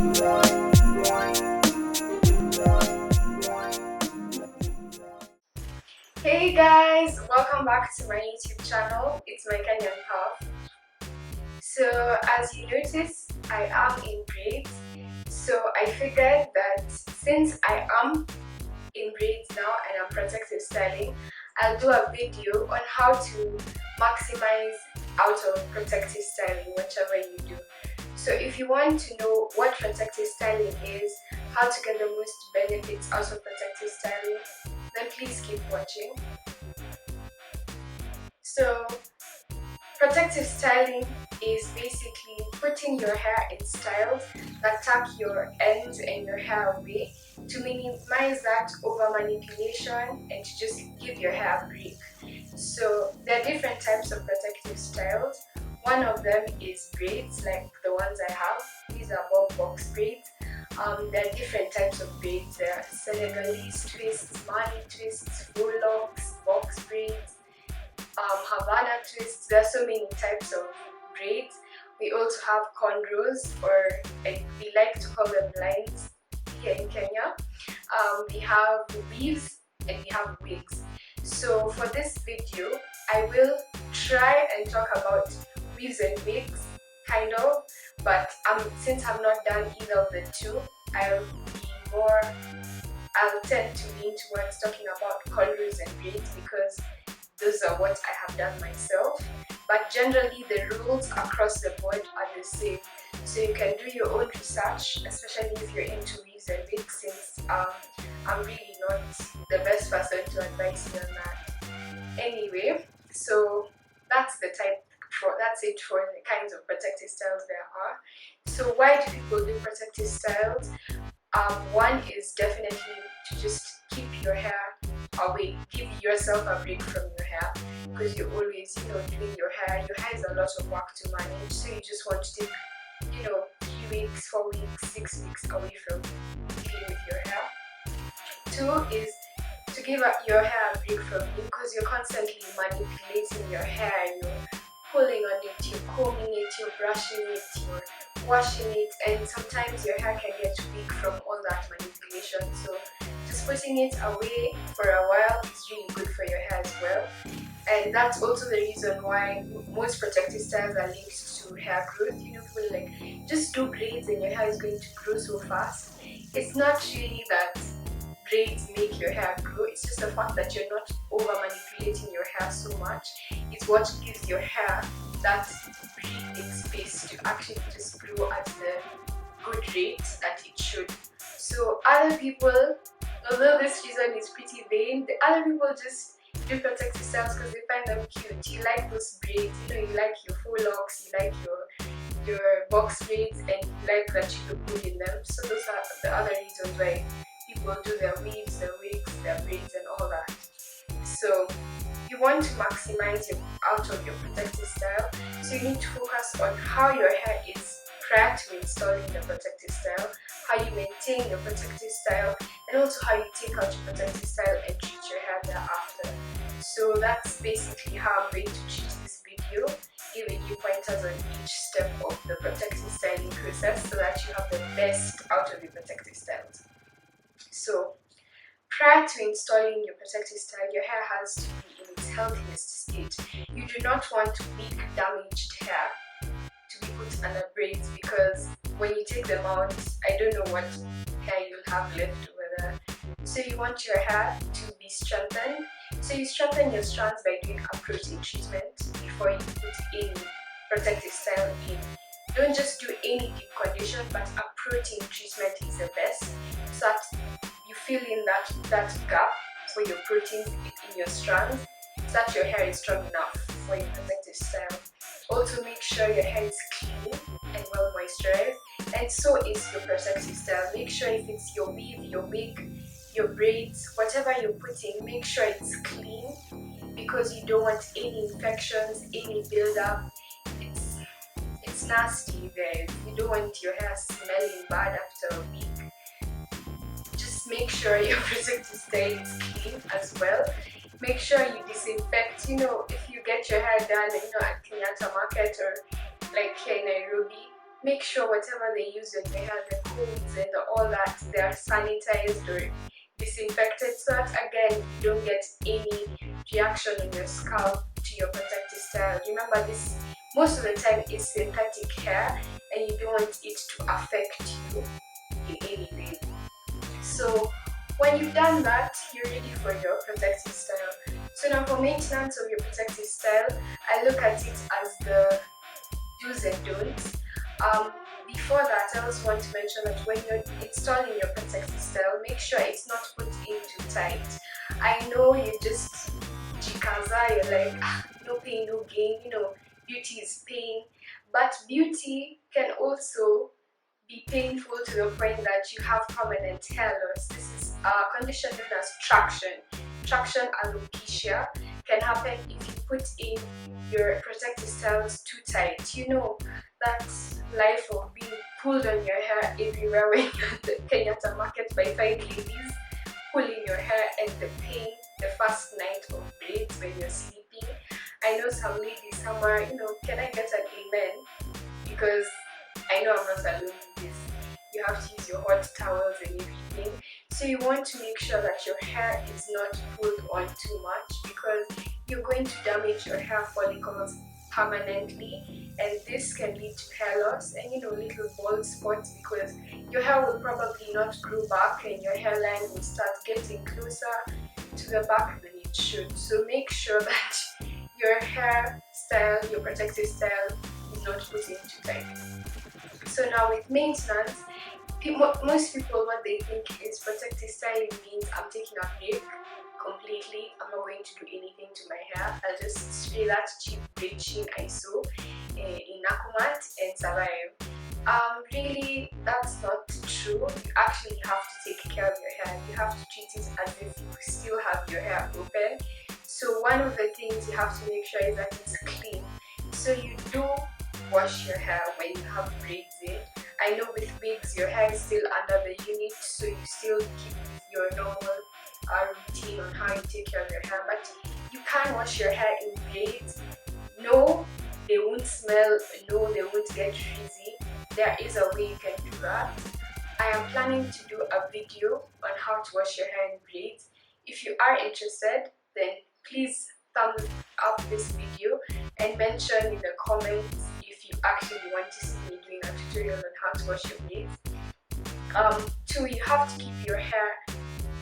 Hey guys, welcome back to my YouTube channel. It's my Kenyan Puff. So as you notice, I am in braids. So I figured that since I am in braids now and I'm protective styling, I'll do a video on how to maximize out of protective styling, whichever you do. So if you want to know what protective styling is, how to get the most benefits out of protective styling, then please keep watching. So protective styling is basically putting your hair in styles that tuck your ends and your hair away to minimize that over manipulation and to just give your hair a break. So there are different types of protective styles. One of them is braids, like the ones I have. These are bob box braids. There are different types of braids. There are Senegalese twists, Mali twists, full locks, box braids, Havana twists. There are so many types of braids. We also have cornrows, or we like to call them lines here in Kenya. We have weaves and we have wigs. So for this video, I will try and talk about weaves and wigs, kind of, but since I've not done either of the two, I'll tend to lean towards talking about cornrows and braids because those are what I have done myself. But generally the rules across the board are the same. So you can do your own research, especially if you're into weaves and wigs, since I'm really not the best person to advise you on that. Anyway, so that's it for the kinds of protective styles there are. So why do people do protective styles? One is definitely to just keep your hair away, give yourself a break from your hair, because you're always, doing your hair. Your hair is a lot of work to manage, so you just want to take, 3 weeks, 4 weeks, 6 weeks away from dealing with your hair. Two is to give your hair a break from you, because you're constantly manipulating your hair. You're pulling on it, you're combing it, you're brushing it, you're washing it, and sometimes your hair can get weak from all that manipulation. So just putting it away for a while is really good for your hair as well. And that's also the reason why most protective styles are linked to hair growth. People like, just do braids and your hair is going to grow so fast. It's not really that braids make your hair grow, it's just the fact that you're not over manipulating your hair so much. It's what gives your hair that breathing space to actually just grow at the good rate that it should. So other people, although this reason is pretty vain, the other people just do protective styles because they find them cute. You like those braids, you like your full locks, you like your box braids, and you like that you look good in them. So those are the other reasons why people do their weaves, their wigs, their braids and all that. So you want to maximize out of your protective style, so you need to focus on how your hair is prior to installing the protective style, how you maintain your protective style, and also how you take out your protective style and treat your hair thereafter. So that's basically how I'm going to treat this video, giving you pointers on each step of the protective styling process so that you have the best out of your protective styles. So prior to installing your protective style, your hair has to be in its healthiest state. You do not want weak, damaged hair to be put under braids, because when you take them out, I don't know what hair you'll have left over there. So you want your hair to be strengthened. So you strengthen your strands by doing a protein treatment before you put any protective style in. Don't just do any deep condition, but a protein treatment is the best, so that you fill in that gap for your proteins in your strands, so that your hair is strong enough for your protective style. Also make sure your hair is clean and well moisturized, and so is your protective style. Make sure if it's your weave, your wig, your braids, whatever you're putting, make sure it's clean, because you don't want any infections, any buildup. It's nasty, guys. You don't want your hair smelling bad after a week. Just make sure your protective style is clean as well. Make sure you disinfect. If you get your hair done, at Kenyatta Market or like here in Nairobi, make sure whatever they use on your hair, the combs and all that, they are sanitized or disinfected, so that again you don't get any reaction on your scalp to your protective style. Remember, this most of the time is synthetic hair and you don't want it to affect you in any way. So when you've done that, you're ready for your protective style. So now for maintenance of your protective style, I look at it as the do's and don'ts. Before that, I also want to mention that when you're installing your protective style, make sure it's not put in too tight. I know you just jikaza, you're like, no pain, no gain, beauty is pain. But beauty can also be painful to the point that you have permanent hair loss. This is a condition known as traction. Traction alopecia can happen if you put in your protective styles too tight. You know that life of being pulled on your hair everywhere when you're at the Kenyatta market by 5 ladies pulling your hair, and the pain the first night of braids when you're sleeping. I know some ladies somewhere, can I get an amen? Because I know I'm not alone in this. You have to use your hot towels and everything. So you want to make sure that your hair is not pulled on too much, because you're going to damage your hair follicles permanently, and this can lead to hair loss and little bald spots, because your hair will probably not grow back and your hairline will start getting closer to the back than it should. So make sure that your hair style, your protective style, is not put in too tight. So now with maintenance, most people, what they think is protective styling means I'm taking a break completely. I'm not going to do anything to my hair. I'll just spray that cheap braid sheen I saw in Nakumat and survive. Really, that's not true. You actually have to take care of your hair. You have to treat it as if you still have your hair open. So one of the things you have to make sure is that it's clean. So you do wash your hair when you have braids in. I know with wigs your hair is still under the unit, so you still keep your normal routine on how you take care of your hair, but you can wash your hair in braids. No, they won't smell, no, they won't get frizzy. There is a way you can do that. I am planning to do a video on how to wash your hair in braids. If you are interested, then please thumbs up this video and mention in the comments if you actually want to see me doing a tutorial on how to wash your braids. 2, you have to keep your hair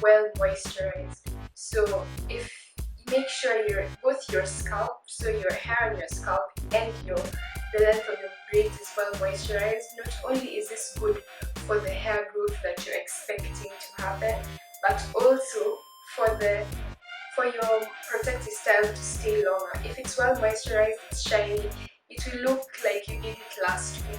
well moisturized. So if you make sure both your scalp, so your hair on your scalp and the length of your braids is well moisturized, not only is this good for the hair growth that you're expecting to happen, but also for your protective style to stay longer. If it's well moisturized, it's shiny, it will look like you did it last week,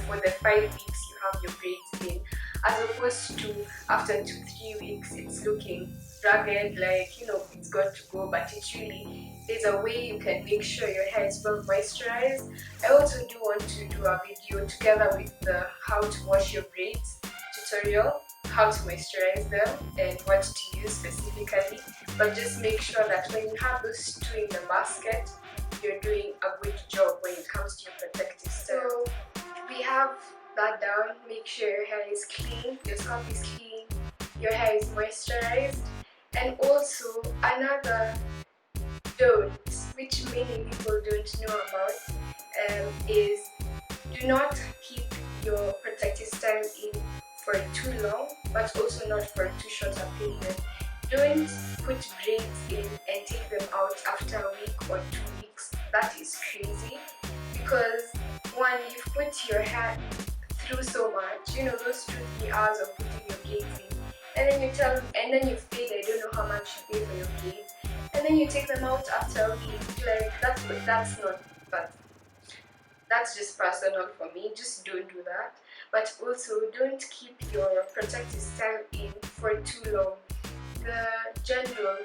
for the 5 weeks you have your braids in, as opposed to after 2-3 weeks it's looking ragged, like it's got to go. But it really, there's a way you can make sure your hair is well moisturized. I also do want to do a video together with the how to wash your braids tutorial, how to moisturize them and what to use specifically. But just make sure that when you have those 2 in the basket, you're doing a good job when it comes to your protective style. So we have that down. Make sure your hair is clean, your scalp is clean, your hair is moisturized. And also another don't, which many people don't know about, is do not keep your protective style in for too long, but also not for too short a period. Don't put braids in and take them out after a week or 2 weeks. That is crazy, because one, you've put your hair through so much, those 2-3 hours of putting your braids in, and then you've paid, I don't know how much you pay for your braids, and then you take them out after a week. Like, that's not, but that's just personal for me. Just don't do that. But also, don't keep your protective style in for too long. The general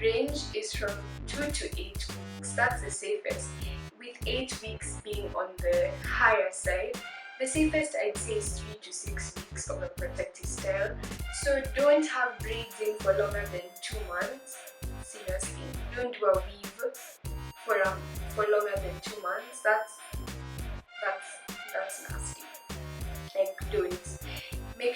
range is from 2 to 8 weeks. That's the safest, with 8 weeks being on the higher side. The safest I'd say is 3 to 6 weeks of a protective style. So don't have braids in for longer than 2 months. Seriously, don't do a weave for longer than 2 months.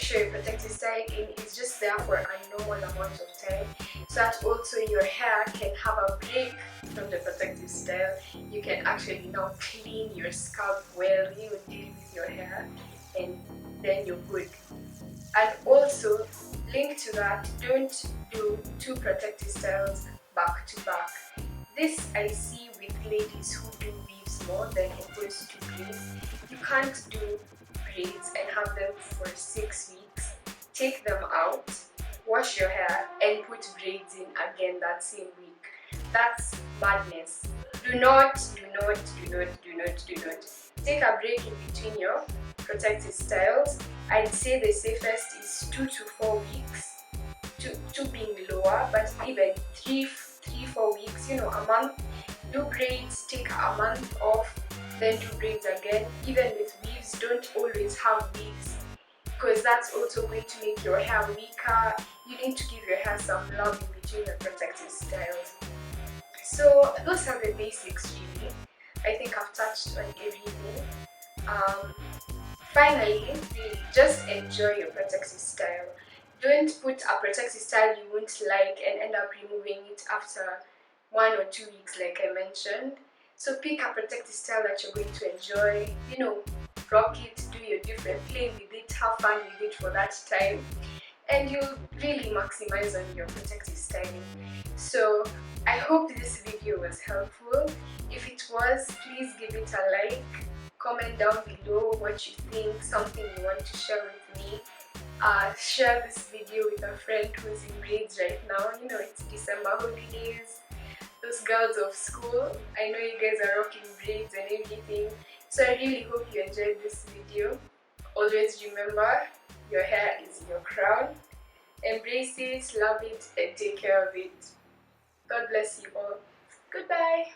sure your protective styling is just there for a normal amount of time, so that also your hair can have a break from the protective style. You can actually now clean your scalp well, deal with your hair, and then you're good. And also, linked to that, don't do two protective styles back to back. This I see with ladies who do weaves more than opposed to braids. You can't do braids and have them for 6 weeks, take them out, wash your hair, and put braids in again that same week. That's madness. Do not take a break in between your protective styles. I'd say the safest is 2 to 4 weeks, two being lower, but even 3-4 weeks, a month. Do braids, take a month off, then do braids again. Even with weaves, don't always have weaves, because that's also going to make your hair weaker. You need to give your hair some love in between your protective styles. So those are the basics really. I think I've touched on everything. Finally, really, just enjoy your protective style. Don't put a protective style you won't like and end up removing it after 1 or 2 weeks like I mentioned. So pick a protective style that you're going to enjoy, rock it, do your different, play with it, have fun with it for that time, and you'll really maximize on your protective styling. So I hope this video was helpful. If it was, please give it a like, comment down below what you think, something you want to share with me. Share this video with a friend who's in braids right now. It's December holidays, those girls of school. I know you guys are rocking braids and everything, so I really hope you enjoyed this video. Always remember, your hair is your crown. Embrace it, love it, and take care of it. God bless you all. Goodbye.